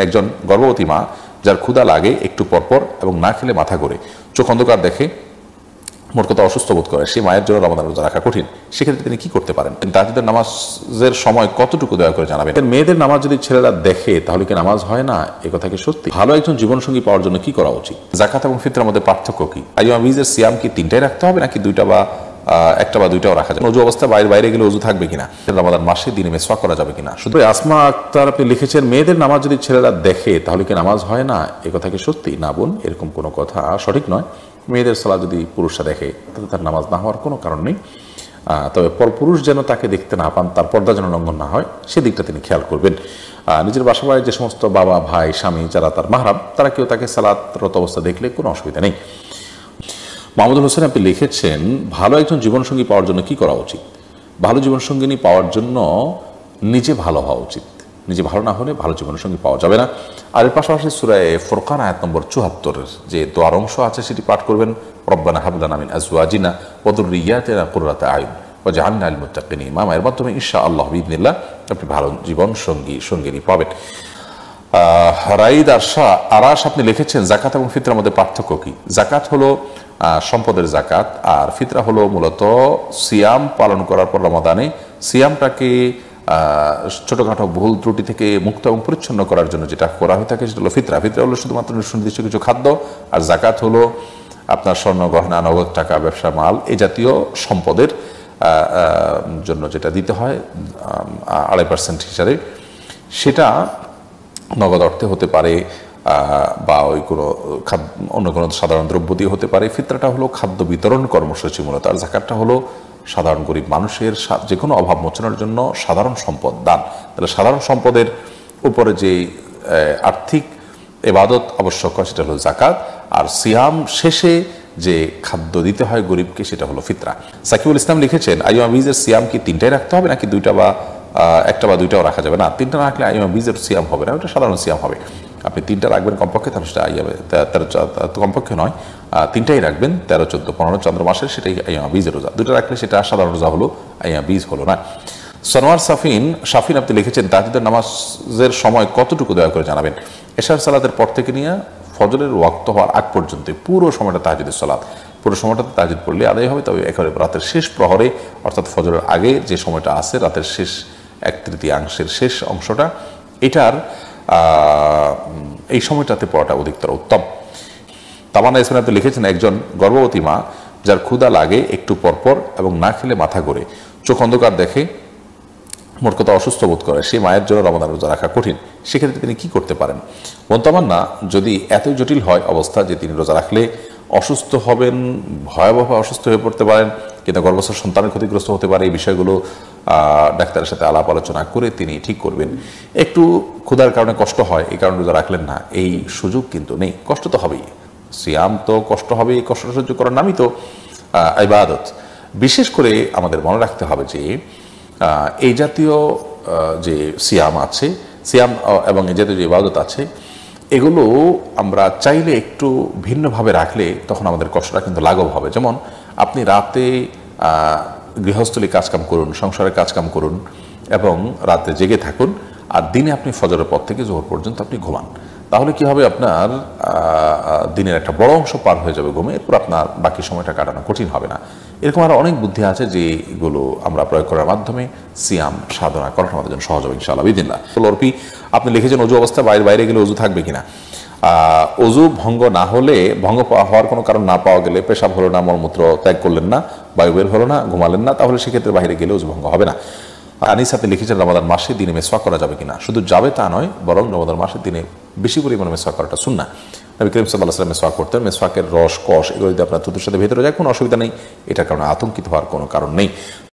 একজন গর্ভবতী মা যার ক্ষুধা লাগে একটু পরপর এবং না খেলে মাথা ঘোরে, চোখ অন্ধকার দেখে, মোট কথা অসুস্থ বোধ করে, সেই মায়ের জন্য রমাদান রোজা রাখা কঠিন। সেক্ষেত্রে তিনি কি করতে পারেন? তাহাজ্জুদের নামাজের সময় কতটুকু দয়া করে জানাবেন। মেয়েদের নামাজ যদি ছেলেরা দেখে তাহলে কি নামাজ হয় না? এ কথা কি সত্যি? ভালো একজন জীবনসঙ্গী পাওয়ার জন্য কি করা উচিত? যাকাত এবং ফিতরার মধ্যে পার্থক্য কি? আইয়াম বীজের সিয়াম কি তিনটাই রাখতে হবে নাকি দুইটা বা একটা বা দুইটাও রাখা যাবে? অজু অবস্থা বাইরে গেলে অজু থাকবে কিনা? রমাদান মাসে দিনে মেসওয়াক করা যাবে কিনা? শুধু আসমা আক্তার আপনি লিখেছেন মেয়েদের নামাজ যদি ছেলেরা দেখে তাহলে কি নামাজ হয় না? এ কথা কি সত্যি? না বোন, এরকম কোনো কথা সঠিক নয়। মেয়েদের সালাত যদি পুরুষরা দেখে তাতে তার নামাজ না হওয়ার কোনো কারণ নেই। তবে পরপুরুষ যেন তাকে দেখতে না পান, তার পর্দা যেন লঙ্ঘন না হয়, সেদিকটা তিনি খেয়াল করবেন। নিজের বাসা বাড়ির যে সমস্ত বাবা, ভাই, স্বামী যারা তার মাহরাম, তারা কেউ তাকে সালাতরত অবস্থা দেখলে কোনো অসুবিধা নেই। মাহমুদুল হোসেন আপনি লিখেছেন ভালো একজন জীবনসঙ্গী পাওয়ার জন্য কি করা উচিত? ভালো জীবনসঙ্গিনী পাওয়ার জন্য নিজে ভালো হওয়া উচিত। নিজে ভালো না হলে ভালো জীবনসঙ্গী পাওয়া যাবে না। আর এর পাশাপাশি সূরা ফুরকান আয়াত নম্বর ৭৪ যে দোয়ার অংশ আছে সেটি পাঠ করবেন। রব্বানা হাব লানা মিন আজওয়াজিনা ওয়া যুররিয়াতিনা কুররাতা আয়ুন ওয়াজআলনা লিল মুত্তাকিনা ইমামা। এর মাধ্যমে ইনশাআল্লাহ বিইذنিল্লাহ আপনি ভালো জীবনসঙ্গিনী পাবেন। রাইদ আরাশ আপনি লিখেছেন যাকাত এবং ফিতরার মধ্যে পার্থক্য কি? যাকাত হলো সম্পদের যাকাত, আর ফিতরা হলো মূলত সিয়াম পালন করার পর রমাদানে সিয়ামটাকে ছোটখাটো ভুল ত্রুটি থেকে মুক্ত এবং পরিচ্ছন্ন করার জন্য যেটা করা হয়ে থাকে সেটা হলো ফিতরা। ফিতরা হলো শুধুমাত্র সুনির্দিষ্ট কিছু খাদ্য, আর যাকাত হলো আপনার স্বর্ণ গহনা, নগদ টাকা, ব্যবসা মাল, এই জাতীয় সম্পদের জন্য যেটা দিতে হয় 2.5% হিসাবে, সেটা নগদ অর্থে হতে পারে বা ওই কোনো অন্য কোনো সাধারণ দ্রব্য দিয়ে হতে পারে। ফিতরাটা হলো খাদ্য বিতরণ কর্মসূচি মূলত, আর যাকাতটা হলো সাধারণ গরিব মানুষের যে কোনো অভাব মোচনের জন্য সাধারণ সম্পদ দান। তাহলে সাধারণ সম্পদের উপরে যে আর্থিক ইবাদত আবশ্যক হয় সেটা হলো যাকাত, আর সিয়াম শেষে যে খাদ্য দিতে হয় গরিবকে সেটা হলো ফিতরা। সাকিবুল ইসলাম লিখেছেন আইয়াম বীজের সিয়াম কি তিনটাই রাখতে হবে নাকি দুইটা বা একটা বা দুইটাও রাখা যাবে না? তিনটা রাখলে আইয়াম বীজের সিয়াম হবে না, ওটা সাধারণ সিয়াম হবে। আপনি তিনটা রাখবেন কমপক্ষে, তাহলে সেটা আইয়ামে 13 কমপক্ষে নয়, তিনটাই রাখবেন 13, 14, 15 চন্দ্র মাসের, সেটাই আইয়াম বীজের রোজা। দুটো রাখলে সেটা সাধারণ রোজা হলো, আইয়াম বীজ হলো না। সনোয়ার শাফিন আপনি লিখেছেন তাহাজ্জুদের নামাজের সময় কতটুকু দয়া করে জানাবেন। এশার সালাতের পর থেকে নিয়ে ফজরের ওয়াক্ত হওয়ার আগ পর্যন্ত পুরো সময়টা তাহাজ্জুদের সালাত, পুরো সময়টাতে তাহাজ্জুদ পড়লে আদায় হবে। তবে একেবারে রাতের শেষ প্রহরে অর্থাৎ ফজরের আগে যে সময়টা আছে, রাতের শেষ 1/3 শেষ অংশটা, এটার এই সময়টাতে পড়াটা অধিকতর উত্তম। তামান্না ইসলাম আপনি লিখেছেন একজন গর্ভবতী মা যার ক্ষুধা লাগে একটু পরপর এবং না খেলে মাথা ঘোরে, চোখ অন্ধকার দেখে, মোট কথা অসুস্থ বোধ করে, সেই মায়ের জন্য রমাদান রোজা রাখা কঠিন। সেক্ষেত্রে তিনি কি করতে পারেন? তামান্না যদি এতই জটিল হয় অবস্থা যে তিনি রোজা রাখলে অসুস্থ হবেন, ভয়াবহ অসুস্থ হয়ে পড়তে পারেন, কিন্তু গর্ভস্থ সন্তানের ক্ষতিগ্রস্ত হতে পারে, এই বিষয়গুলো ডাক্তারের সাথে আলাপ আলোচনা করে তিনি ঠিক করবেন। একটু ক্ষুধার কারণে কষ্ট হয়, এই কারণে রোজা রাখলেন না, এই সুযোগ কিন্তু নেই। কষ্ট তো হবেই, সিয়াম তো কষ্ট হবে, এই কষ্ট সহ্য করার নামই তো ইবাদত। বিশেষ করে আমাদের মনে রাখতে হবে যে এই জাতীয় যে সিয়াম আছে, সিয়াম এবং এই জাতীয় যে ইবাদত আছে, এগুলো আমরা চাইলে একটু ভিন্নভাবে রাখলে তখন আমাদের কষ্টটা কিন্তু লাঘব হবে। যেমন আপনি রাতে গৃহস্থলী কাজকাম করুন, সংসারের কাজকাম করুন এবং রাতে জেগে থাকুন, আর দিনে আপনি ফজরের পর থেকে জোহর পর্যন্ত আপনি ঘুমান। তাহলে কি হবে, আপনার দিনের একটা বড় অংশ পার হয়ে যাবে ঘুমে, এরপর আপনার বাকি সময়টা কাটানো কঠিন হবে না। এরকম আরও অনেক বুদ্ধি আছে যেগুলো আমরা প্রয়োগ করার মাধ্যমে সিয়াম সাধনা করাটা আমাদের জন্য সহজ হবে ইনশাআল্লাহ বিদিল্লাহ। লরপি আপনি লিখেছেন অজু অবস্থা বাইরে গেলে অজু থাকবে কিনা? অজু ভঙ্গ না হলে, ভঙ্গ হওয়ার কোনো কারণ না পাওয়া গেলে, পেশাব হলো না, মলমূত্র ত্যাগ করলেন না, বায়ু বের হলো না, ঘুমালেন না, তাহলে সেক্ষেত্রে বাইরে গেলে অজু ভঙ্গ হবে না। আনিস আপনি লিখেছেন রমাদান মাসে দিনে মেসওয়াক করা যাবে কিনা? শুধু যাবে তা নয়, বরং রমাদান মাসে দিনে বেশি পরিমাণে মেসওয়াক করাটা সুন্নাহ। নবী করিম সাল্লাল্লাহু আলাইহি ওয়াসাল্লাম মেসওয়াক করতেন, মেসওয়াকের রস কষ এগুলো যদি আপনার থুতুর সাথে ভেতরে যায় কোনো অসুবিধা নেই, এটার কারণে আতঙ্কিত হওয়ার কোনো কারণ নেই।